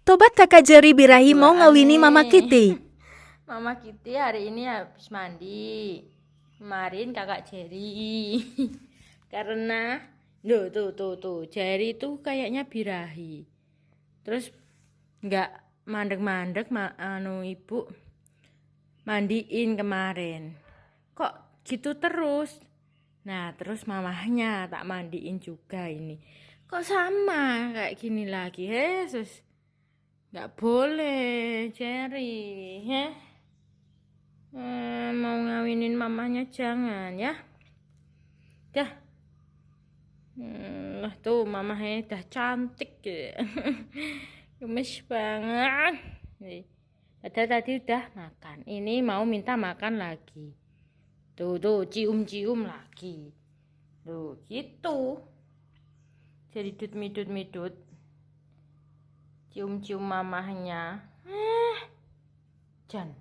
Tobat kakak Jerry birahi mau ngawini Mama Kitty. Mama Kitty hari ini habis mandi. Kemarin kakak Jerry. Karena tuh Jerry tuh kayaknya birahi. Terus nggak mandek-mandek ibu mandiin kemarin. Kok gitu terus? Nah, terus mamahnya tak mandiin juga ini. Kok sama kayak gini lagi, Yesus? Nggak boleh, Jerry, ya. Mau ngawinin mamanya jangan, ya. Dah. Lah tuh mamanya dah cantik ya. Gemes banget. Nih. Tadi udah makan. Ini mau minta makan lagi. Tuh, cium-cium lagi. Tuh, gitu. Jadi midut. Cium-cium mamahnya. Jan.